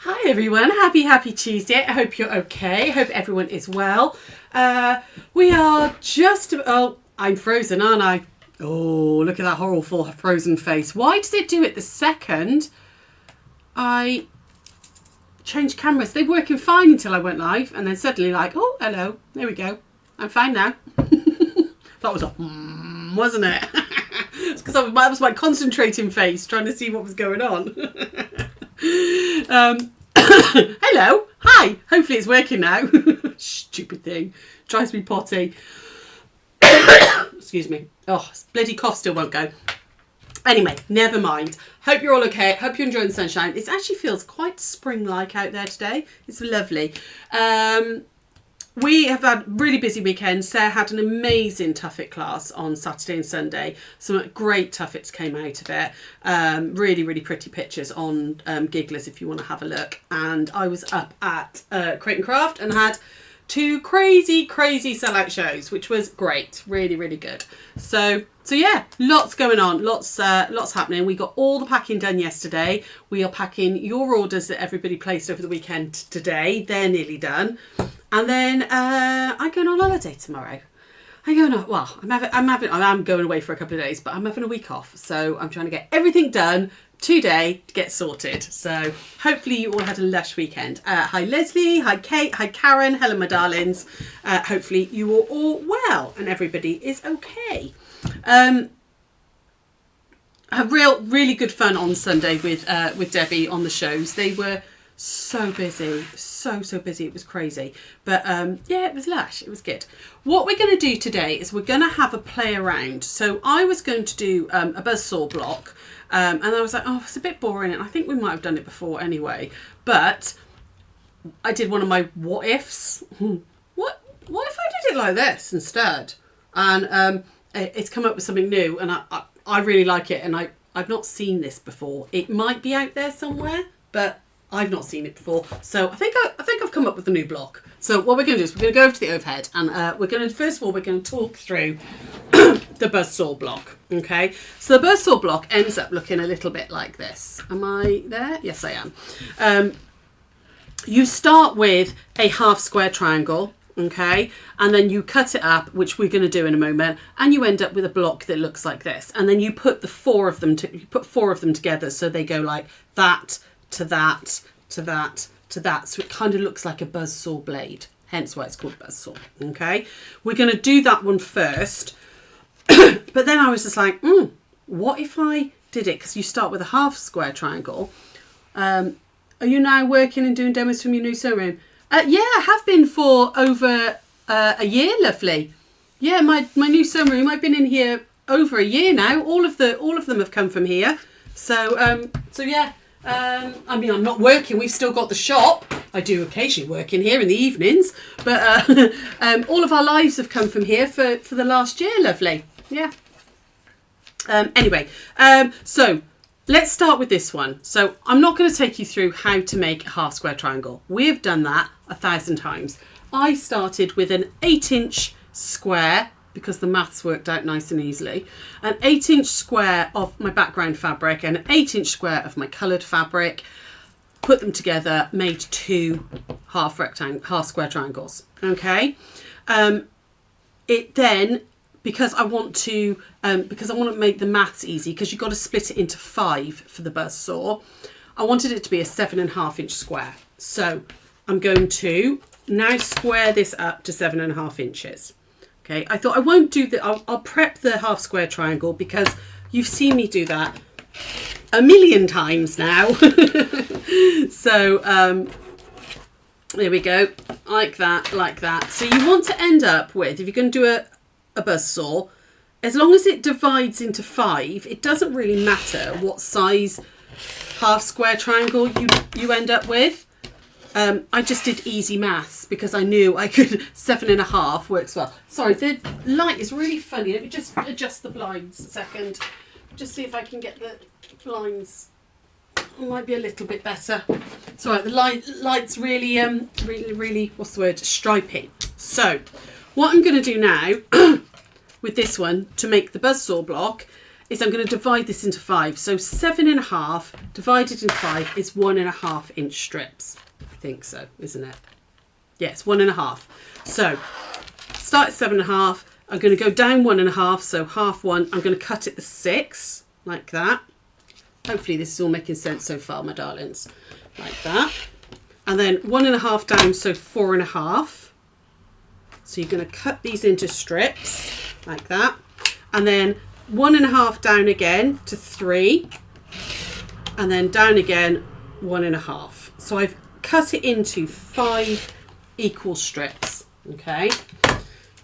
Hi everyone, happy Tuesday. I hope you're okay. I hope everyone is well. We are just, I'm frozen, aren't I? Oh, look at that horrible frozen face. Why does it do it the second I changed cameras? They were working fine until I went live, and then suddenly like, oh, hello, there we go. I'm fine now. That was a wasn't it? It's because that was my concentrating face, trying to see what was going on. Hello, hi. Hopefully it's working now. Stupid thing, drives me potty. Excuse me. Oh, bloody cough still won't go. Anyway, never mind. Hope you're all okay. Hope you're enjoying the sunshine. It actually feels quite spring-like out there today. It's lovely. We have had a really busy weekend. Sarah had an amazing Tuffet class on Saturday and Sunday. Some great Tuffets came out of it. Really, really pretty pictures on Gigglers if you want to have a look. And I was up at Crate and Craft and had two crazy sellout shows, which was great. Really, really good. So yeah, lots going on, lots happening. We got all the packing done yesterday. We are packing your orders that everybody placed over the weekend today. They're nearly done. And then I'm going on holiday tomorrow. I'm going away for a couple of days, but I'm having a week off. So I'm trying to get everything done today to get sorted. So hopefully you all had a lush weekend. Hi Leslie, hi Kate, hi Karen, hello my darlings. Hopefully you are all well and everybody is okay. I had really good fun on Sunday with Debbie on the shows. They were so busy, so busy. It was crazy, but yeah, it was lush. It was good. What we're going to do today is we're going to have a play around. So I was going to do a buzzsaw block, and I was like, oh, it's a bit boring, and I think we might have done it before anyway. But I did one of my what ifs. What if I did it like this instead? And it's come up with something new, and I really like it, and I've not seen this before. It might be out there somewhere, but I've not seen it before, so I think I've come up with a new block. So what we're going to do is we're going to go over to the overhead, and we're going to talk through the buzzsaw block. Okay, so the buzzsaw block ends up looking a little bit like this. Am I there? Yes, I am. You start with a half square triangle, okay, and then you cut it up, which we're going to do in a moment, and you end up with a block that looks like this, and then you put four of them together, so they go like that to that, to that, to that. So it kind of looks like a buzzsaw blade, hence why it's called buzzsaw. Okay, we're going to do that one first. But then I was just like, what if I did it? Because you start with a half square triangle. Are you now working and doing demos from your new sewing room? Yeah, I have been for over a year, lovely. Yeah, my new sewing room, I've been in here over a year now. All of them have come from here. So yeah. I mean, I'm not working. We've still got the shop. I do occasionally work in here in the evenings, but all of our lives have come from here for the last year, lovely. Yeah. Anyway, so let's start with this one. So I'm not going to take you through how to make a half square triangle. We have done that 1,000 times. I started with an 8-inch square, because the maths worked out nice and easily, an 8-inch square of my background fabric and an 8-inch square of my coloured fabric, put them together, made two half square triangles. Okay, it then, because I want to make the maths easy, because you've got to split it into 5 for the buzzsaw, I wanted it to be a 7.5-inch square. So I'm going to now square this up to 7.5 inches. Okay, I thought I won't do that. I'll prep the half square triangle because you've seen me do that a million times now. So there we go, like that. So you want to end up with, if you're going to do a buzzsaw, as long as it divides into 5, it doesn't really matter what size half square triangle you end up with. I just did easy maths because I knew I could. 7.5 works well. Sorry, the light is really funny. Let me just adjust the blinds a second. Just see if I can get the blinds. It might be a little bit better. It's all right. The light's really, what's the word? Stripy. So, what I'm going to do now with this one to make the buzzsaw block is I'm going to divide this into 5. So 7.5 divided in 5 is 1.5 inch strips. I think so, isn't it? Yes, 1.5. So start at 7.5. I'm going to go down 1.5, so half one. I'm going to cut it to 6, like that. Hopefully this is all making sense so far, my darlings. Like that. And then 1.5 down, so 4.5. So you're going to cut these into strips, like that. And then 1.5 down again to 3. And then down again, 1.5. So I've cut it into 5 equal strips, okay?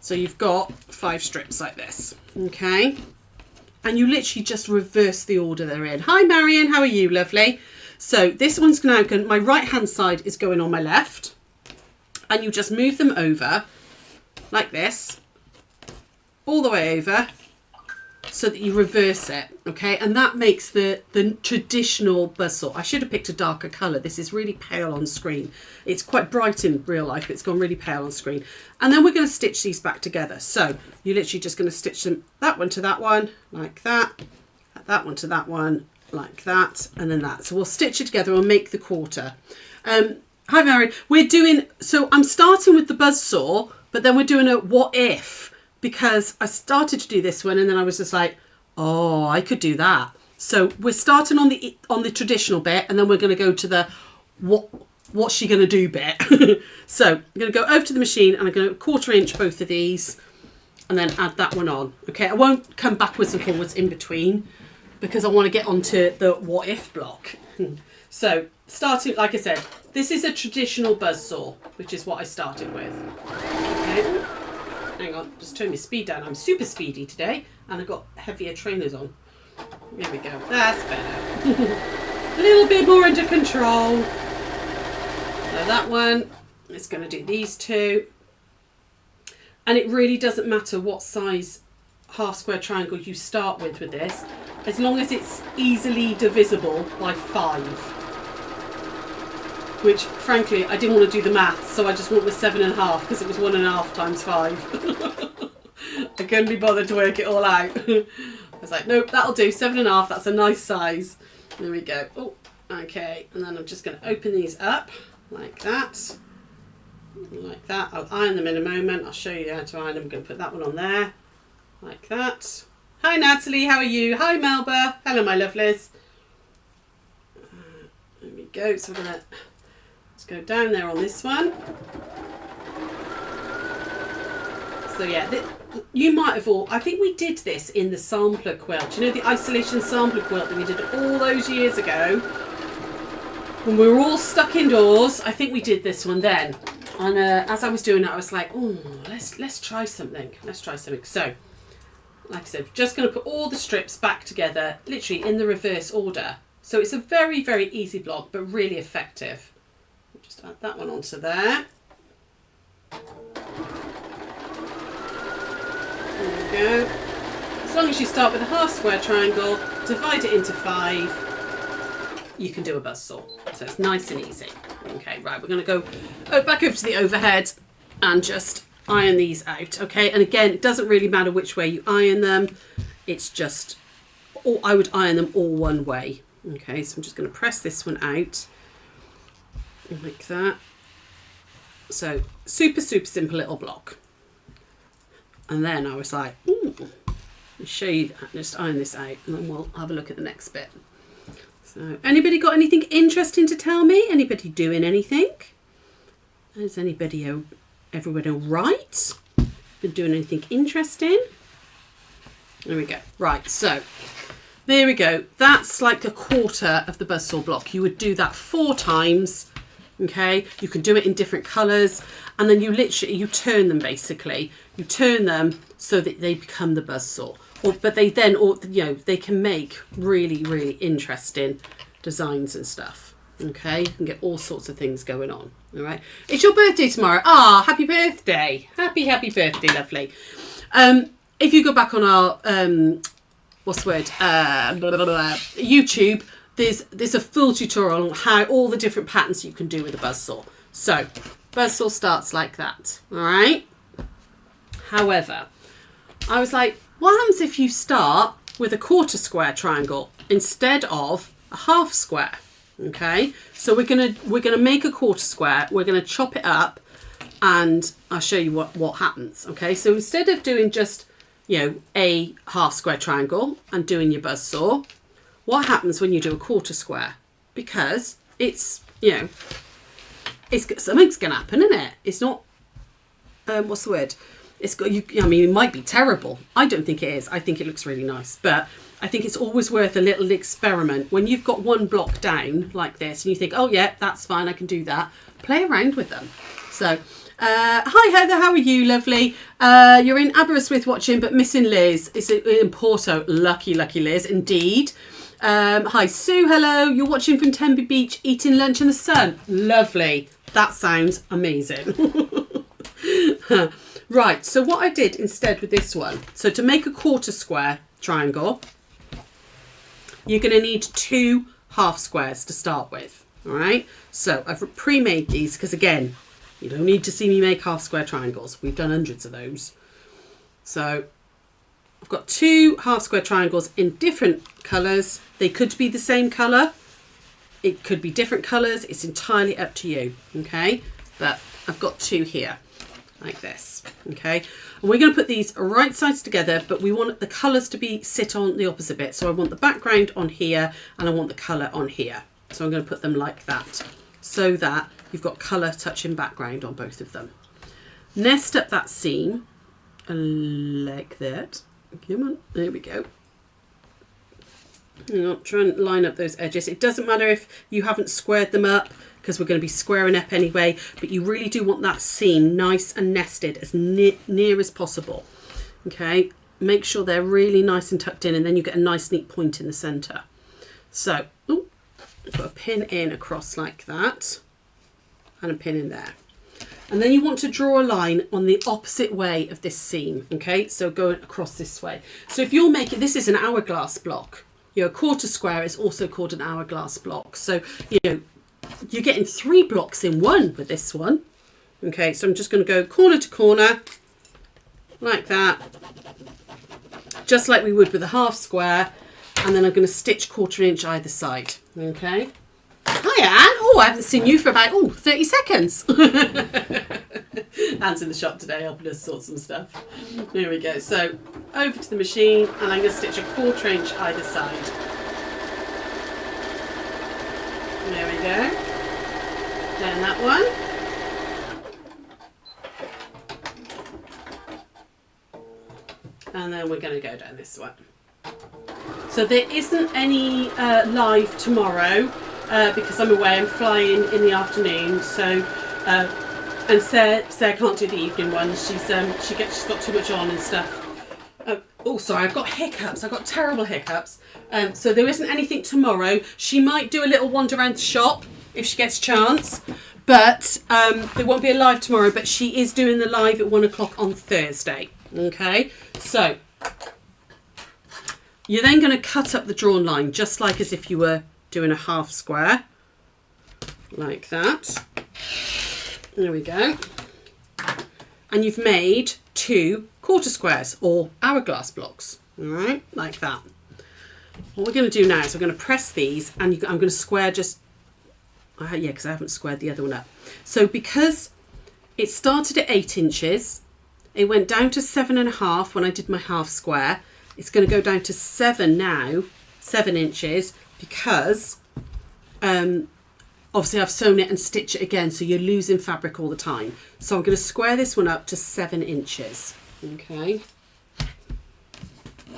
So you've got 5 strips like this, okay? And you literally just reverse the order they're in. Hi, Marion, how are you, lovely? So this one's now going, my right-hand side is going on my left. And you just move them over like this, all the way over, so that you reverse it, okay? And that makes the traditional buzzsaw. I should have picked a darker colour. This is really pale on screen. It's quite bright in real life, but it's gone really pale on screen. And then we're going to stitch these back together. So you're literally just going to stitch them, that one to that one, like that one to that one, like that, and then that. So we'll stitch it together and make the quarter. Hi, Mary. We're doing, so I'm starting with the buzzsaw, but then we're doing a what if, because I started to do this one and then I was just like, oh, I could do that. So we're starting on the traditional bit, and then we're going to go to the what's she going to do bit. So I'm going to go over to the machine and I'm going to 1/4 inch both of these and then add that one on. Okay, I won't come backwards and forwards in between because I want to get onto the what if block. So starting, like I said, this is a traditional buzzsaw, which is what I started with. Okay. Hang on, just turn my speed down. I'm super speedy today and I've got heavier trainers on. There we go. That's better. A little bit more under control. So that one, it's going to do these two. And it really doesn't matter what size half square triangle you start with this, as long as it's easily divisible by 5. Which, frankly, I didn't want to do the maths, so I just went with 7.5 because it was 1.5 times 5. I couldn't be bothered to work it all out. I was like, nope, that'll do. 7.5, that's a nice size. There we go. Oh, okay. And then I'm just going to open these up like that. Like that. I'll iron them in a moment. I'll show you how to iron them. I'm going to put that one on there. Like that. Hi, Natalie. How are you? Hi, Melba. Hello, my lovelies. There we go. So we're going to... go down there on this one. So yeah, you might have all, I think we did this in the sampler quilt. You know, the isolation sampler quilt that we did all those years ago when we were all stuck indoors. I think we did this one then. And as I was doing it, I was like, oh, let's try something. Let's try something. So, like I said, just going to put all the strips back together, literally in the reverse order. So it's a very, very easy block, but really effective. Just add that one onto there. There we go. As long as you start with a half square triangle, divide it into 5, you can do a buzzsaw. So it's nice and easy. Okay, right, we're going to go back over to the overhead and just iron these out. Okay, and again, it doesn't really matter which way you iron them. It's just, I would iron them all one way. Okay, so I'm just going to press this one out. Like that. So super simple little block. And then I was like, ooh, I'll show you that. Just iron this out and then we'll have a look at the next bit. So anybody got anything interesting to tell me? Anybody doing anything? Is anybody everyone all right? Been doing anything interesting? There we go. Right, so there we go. That's like 1/4 of the buzzsaw block. You would do that 4 times. Okay, you can do it in different colours, and then you turn them basically. You turn them so that they become the buzzsaw. But they then, they can make really interesting designs and stuff. Okay, you can get all sorts of things going on. All right, it's your birthday tomorrow. Ah, happy birthday! Happy birthday, lovely. If you go back on our YouTube. There's a full tutorial on how all the different patterns you can do with a buzzsaw. So, buzzsaw starts like that, all right? However, I was like, what happens if you start with a quarter square triangle instead of a half square. Okay, so we're gonna make a quarter square, we're gonna chop it up, and I'll show you what happens. Okay, so instead of doing just, you know, a half square triangle and doing your buzzsaw, what happens when you do a quarter square? Because it's, you know, something's gonna happen, isn't it? It's not what's the word? It's got you. I mean, it might be terrible. I don't think it is. I think it looks really nice, but I think it's always worth a little experiment. When you've got one block down like this and you think, oh yeah, that's fine, I can do that. Play around with them. So, hi Heather, how are you, lovely? You're in Aberystwyth watching, but missing Liz. It's in Porto. Lucky Liz, indeed. Hi Sue, hello. You're watching from Tenby Beach, eating lunch in the sun. Lovely. That sounds amazing. Right, so what I did instead with this one, so to make a quarter square triangle, you're going to need 2 half squares to start with. All right, so I've pre-made these because, again, you don't need to see me make half square triangles. We've done hundreds of those. So I've got 2 half square triangles in different colours. They could be the same colour. It could be different colours. It's entirely up to you. Okay, but I've got 2 here like this. Okay, and we're going to put these right sides together, but we want the colours to sit on the opposite bit. So I want the background on here and I want the colour on here. So I'm going to put them like that so that you've got colour touching background on both of them. Nest up that seam like that. Come on, there we go. Try and line up those edges. It doesn't matter if you haven't squared them up, because we're going to be squaring up anyway, but you really do want that seam nice and nested as near as possible. Okay, make sure they're really nice and tucked in, and then you get a nice neat point in the centre. So, put a pin in across like that, and a pin in there. And then you want to draw a line on the opposite way of this seam, okay? So going across this way. So if you're making, this is an hourglass block. You know, a quarter square is also called an hourglass block. So, you know, you're getting 3 blocks in one with this one. Okay, so I'm just going to go corner to corner like that, just like we would with a half square, and then I'm going to stitch 1/4 inch either side. Okay. Hi Anne. Oh, I haven't seen you for about 30 seconds. Anne's in the shop today helping us sort some stuff. There we go. So over to the machine, and I'm going to stitch 1/4 inch either side. There we go. Down that one. And then we're going to go down this one. So there isn't any live tomorrow because I'm away. I'm flying in the afternoon. So and Sarah can't do the evening one. She's got too much on and stuff. Oh, sorry, I've got hiccups. I've got terrible hiccups. So there isn't anything tomorrow. She might do a little wander around the shop if she gets a chance. But there won't be a live tomorrow, but she is doing the live at 1 o'clock on Thursday. Okay, so you're then going to cut up the drawn line, just like as if you were doing a half square. Like that. There we go. And you've made 2 quarter squares or hourglass blocks. All right, like that. What we're going to do now is we're going to press these, and I'm going to square just, yeah, because I haven't squared the other one up. So because it started at 8 inches, it went down to 7.5 when I did my half square. It's going to go down to 7 now, 7 inches, because obviously I've sewn it and stitched it again, so you're losing fabric all the time. So I'm going to square this one up to 7 inches. Okay.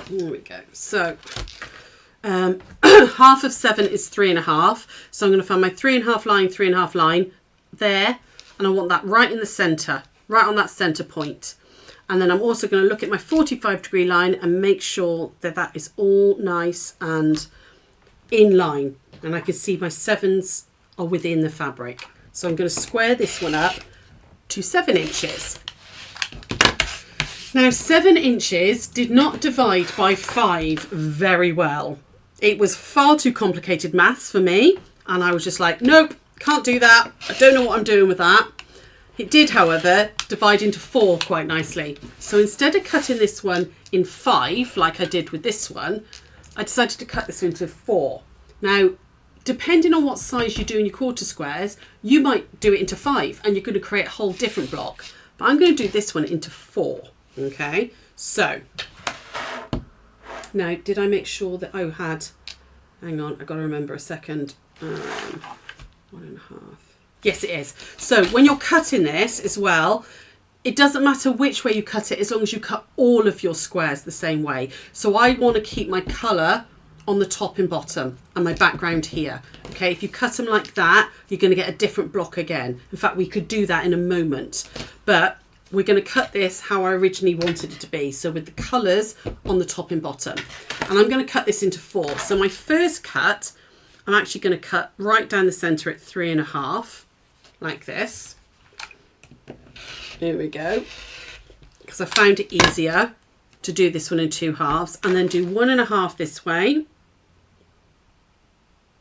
There we go. So half of 7 is 3.5. So I'm going to find my 3.5 line, 3.5 line there, and I want that right in the centre, right on that centre point. And then I'm also going to look at my 45-degree line and make sure that that is all nice and in line. And I can see my 7s are within the fabric. So I'm going to square this one up to 7 inches. Now 7 inches did not divide by 5 very well. It was far too complicated maths for me. And I was just like, nope, can't do that. I don't know what I'm doing with that. It did, however, divide into 4 quite nicely. So instead of cutting this one in 5, like I did with this one, I decided to cut this into 4. Now, depending on what size you're doing your quarter squares, you might do it into 5 and you're going to create a whole different block. But I'm going to do this one into 4. Okay, so now did I make sure that I had, hang on, I've got to remember a second, 1.5. Yes, it is. So when you're cutting this as well, it doesn't matter which way you cut it as long as you cut all of your squares the same way. So I want to keep my colour on the top and bottom and my background here. Okay, if you cut them like that, you're going to get a different block again. In fact, we could do that in a moment, but we're going to cut this how I originally wanted it to be. So with the colours on the top and bottom, and I'm going to cut this into 4. So my first cut, I'm actually going to cut right down the centre at 3.5, like this. Here we go, because I found it easier to do this one in 2 halves, and then do 1.5 this way.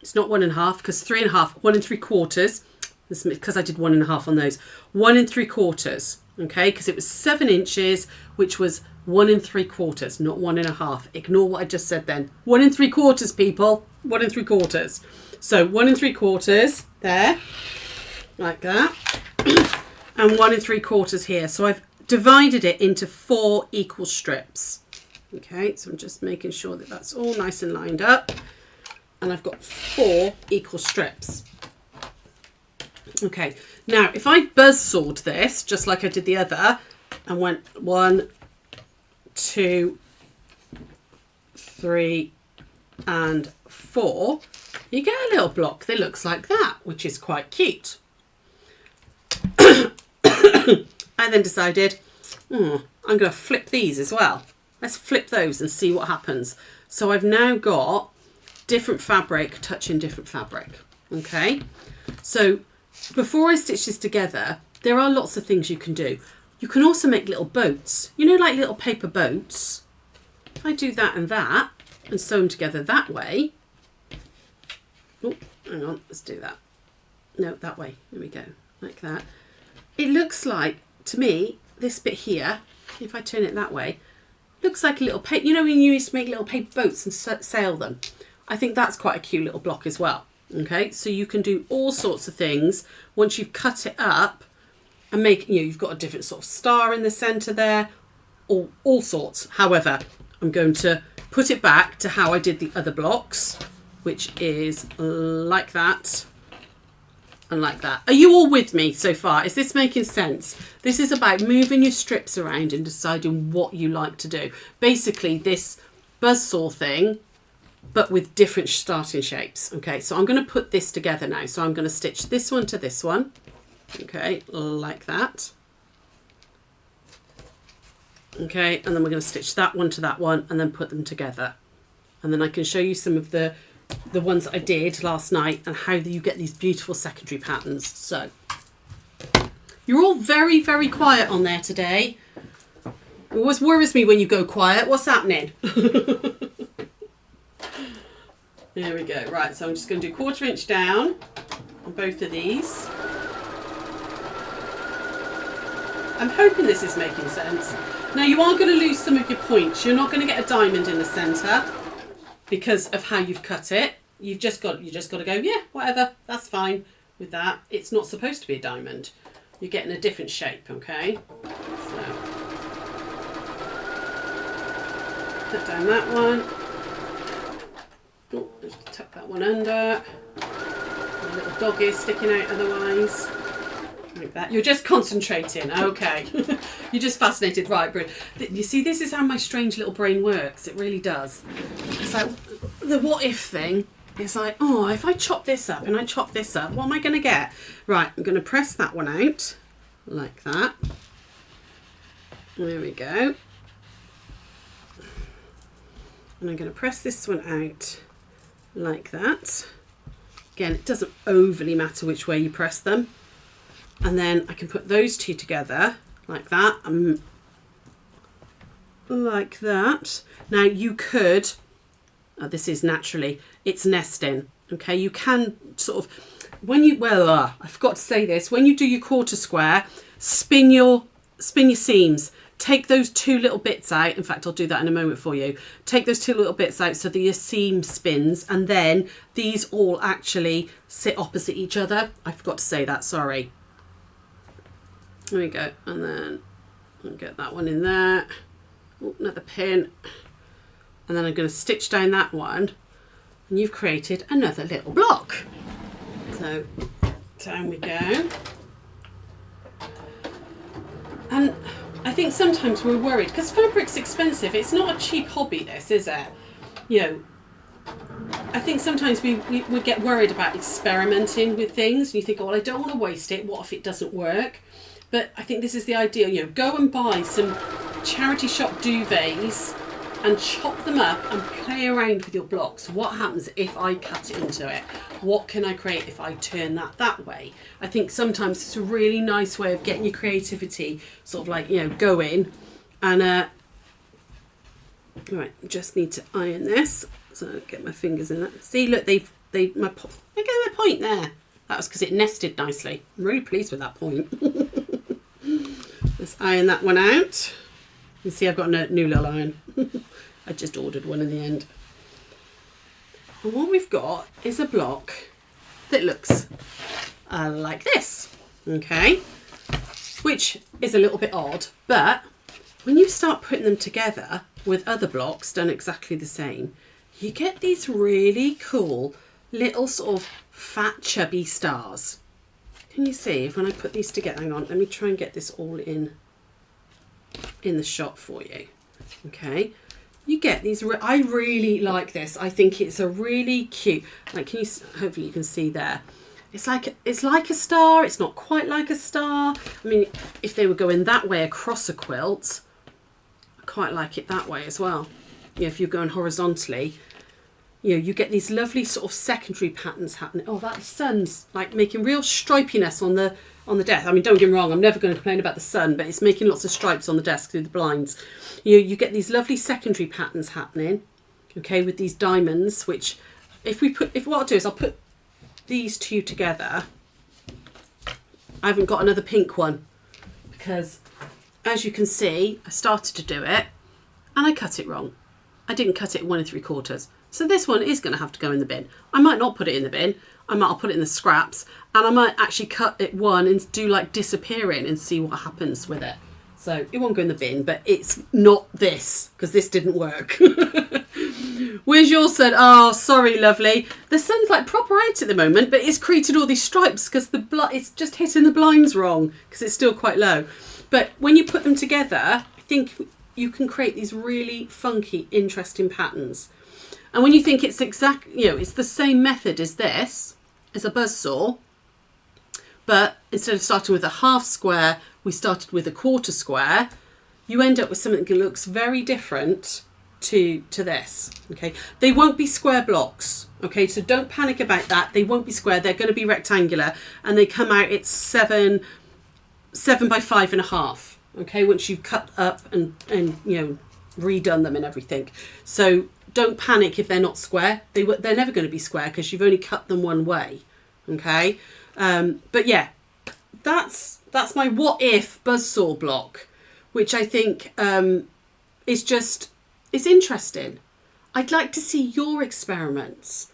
It's not 1.5 because 3.5, 1 3/4. This because I did 1.5 on those. 1 3/4. Okay, because it was 7 inches, which was 1 3/4, not 1.5. Ignore what I just said then. 1 3/4, people. 1 3/4. So 1 3/4 there, like that. And 1 3/4 here. So I've divided it into 4 equal strips. Okay, so I'm just making sure that that's all nice and lined up. And I've got 4 equal strips. Okay, now if I buzzsawed this, just like I did the other, and went 1, 2, 3, and 4, you get a little block that looks like that, which is quite cute. I then decided, I'm going to flip these as well. Let's flip those and see what happens. So I've now got different fabric touching different fabric. Okay, so before I stitch this together, there are lots of things you can do. You can also make little boats, you know, like little paper boats. If I do that and sew them together that way. Oh, hang on, let's do that. No, that way. There we go, like that. It looks like, to me, this bit here, if I turn it that way, looks like a little paper. You know when you used to make little paper boats and sail them? I think that's quite a cute little block as well. Okay, so you can do all sorts of things once you've cut it up and make, you know, you've got a different sort of star in the centre there, all sorts. However, I'm going to put it back to how I did the other blocks, which is like that. And like that. Are you all with me so far? Is this making sense? This is about moving your strips around and deciding what you like to do. Basically this buzzsaw thing, but with different starting shapes. Okay, so I'm going to put this together now. So I'm going to stitch this one to this one. Okay, like that. Okay, and then we're going to stitch that one to that one and then put them together. And then I can show you some of the ones that I did last night and how you get these beautiful secondary patterns. So you're all very, very quiet on there today. It always worries me when you go quiet. What's happening? There we go. Right, so I'm just going to do 1/4 inch down on both of these. I'm hoping this is making sense. Now you are going to lose some of your points. You're not going to get a diamond in the centre because of how you've cut it. You just got to go, yeah, whatever, that's fine with that. It's not supposed to be a diamond. You're getting a different shape, okay? So put down that one. Oh, just tuck that one under. A little dog is sticking out otherwise. Like that. You're just concentrating, okay. You're just fascinated, right, brilliant. You see, this is how my strange little brain works. It really does. It's like the what if thing. It's like, oh, if I chop this up and I chop this up, what am I going to get? Right, I'm going to press that one out like that. There we go. And I'm going to press this one out like that. Again, it doesn't overly matter which way you press them. And then I can put those two together like that, like that. Now you could, this is naturally, it's nesting. Okay, you can sort of, when you, I forgot to say this, when you do your quarter square, spin your seams take those two little bits out. In fact, I'll do that in a moment for you. Take those two little bits out so that your seam spins, and then these all actually sit opposite each other. I forgot to say that, sorry. There we go, and then I'll get that one in there. Oh, another pin. And then I'm going to stitch down that one, and you've created another little block. So down we go. And I think sometimes we're worried because fabric's expensive. It's not a cheap hobby, this, is it? You know, I think sometimes we get worried about experimenting with things. And you think, oh, well, I don't want to waste it. What if it doesn't work? But I think this is the ideal. You know, go and buy some charity shop duvets and chop them up and play around with your blocks. What happens if I cut into it? What can I create if I turn that way? I think sometimes it's a really nice way of getting your creativity sort of like, you know, going. And right, just need to iron this. So get my fingers in that. See, look, look at my point there. That was because it nested nicely. I'm really pleased with that point. Let's iron that one out. You see, I've got a new little iron. I just ordered one in the end. And what we've got is a block that looks like this, okay? Which is a little bit odd, but when you start putting them together with other blocks done exactly the same, you get these really cool little sort of fat chubby stars. Can you see if when I put these together? Hang on, let me try and get this all in the shot for you. Okay, you get these. I really like this. I think it's a really cute. Like, can you? Hopefully you can see there. It's like a star. It's not quite like a star. I mean, if they were going that way across a quilt, I quite like it that way as well. You know, if you're going horizontally, you know, you get these lovely sort of secondary patterns happening. Oh, that sun's like making real stripiness on the desk. I mean, don't get me wrong, I'm never going to complain about the sun, but it's making lots of stripes on the desk through the blinds. You get these lovely secondary patterns happening, okay, with these diamonds, which what I'll do is I'll put these two together. I haven't got another pink one because, as you can see, I started to do it and I cut it wrong. I didn't cut it 1 3/4. So this one is going to have to go in the bin. I might not put it in the bin. I'll put it in the scraps, and I might actually cut it one and do like disappearing and see what happens with it. So it won't go in the bin, but it's not this, because this didn't work. Where's your sun? Oh, sorry, lovely. The sun's like proper out at the moment, but it's created all these stripes because it's just hitting the blinds wrong because it's still quite low. But when you put them together, I think you can create these really funky, interesting patterns. And when you think it's it's the same method as this, as a buzzsaw, but instead of starting with a half square, we started with a quarter square, you end up with something that looks very different to this, okay? They won't be square blocks, okay? So don't panic about that. They won't be square. They're going to be rectangular, and they come out, it's 7 by 5.5, okay? Once you've cut up and you know, redone them and everything. So don't panic if they're not square. They're never going to be square because you've only cut them one way, okay? But yeah, that's my what if buzzsaw block, which I think is interesting. I'd like to see your experiments.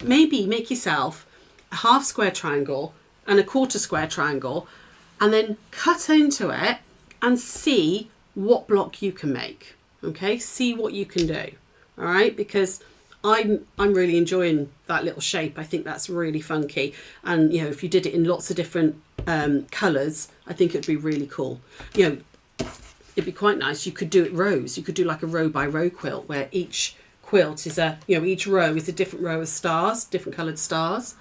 Maybe make yourself a half square triangle and a quarter square triangle, and then cut into it and see what block you can make. Okay, see what you can do. All right, because I'm really enjoying that little shape. I think that's really funky, and you know, if you did it in lots of different colours, I think it'd be really cool. You know, it'd be quite nice. You could do it rows. You could do like a row by row quilt where each quilt is each row is a different row of stars, different coloured stars.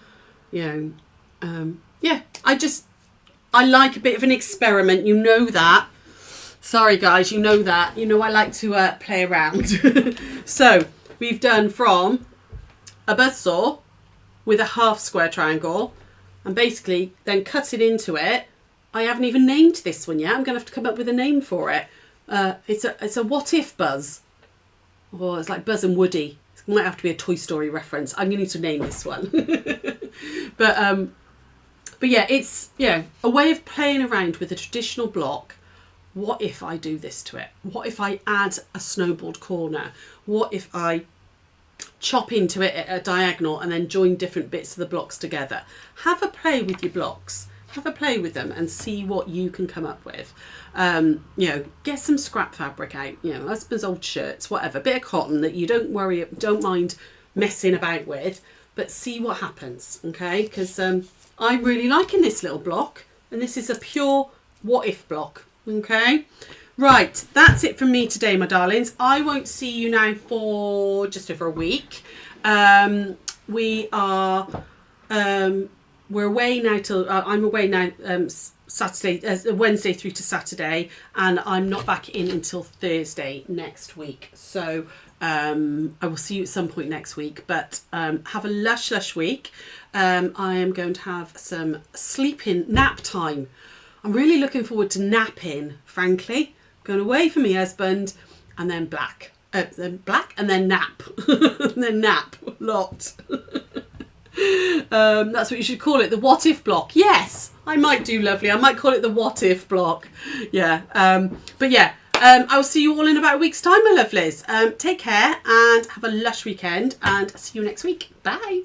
You know, yeah. I like a bit of an experiment. You know that. Sorry guys, you know that. You know I like to play around. So we've done from a buzzsaw with a half square triangle, and basically then cut it into it. I haven't even named this one yet. I'm going to have to come up with a name for it. It's a what if buzz. Or it's like Buzz and Woody. It might have to be a Toy Story reference. I'm going to need to name this one. But yeah, it's a way of playing around with a traditional block what if I do this to it? What if I add a snowballed corner? What if I chop into it at a diagonal and then join different bits of the blocks together? Have a play with your blocks. Have a play with them and see what you can come up with. You know, get some scrap fabric out, you know, husband's old shirts, whatever, bit of cotton that you don't mind messing about with, but see what happens, okay? Because I'm really liking this little block, and this is a pure what if block, okay? Right, that's it from me today, my darlings. I won't see you now for just over a week. We are we're away now till I'm away now Wednesday through to Saturday, and I'm not back in until Thursday next week. So I will see you at some point next week, but have a lush week. I am going to have some sleeping nap time. I'm really looking forward to napping, frankly. Going away from my husband, and then and then nap and then nap a lot. That's what you should call it, the what if block. Yes, I might do, lovely. I might call it the what if block. Yeah. But yeah, I'll see you all in about a week's time, my lovelies. Take care and have a lush weekend, and see you next week. Bye.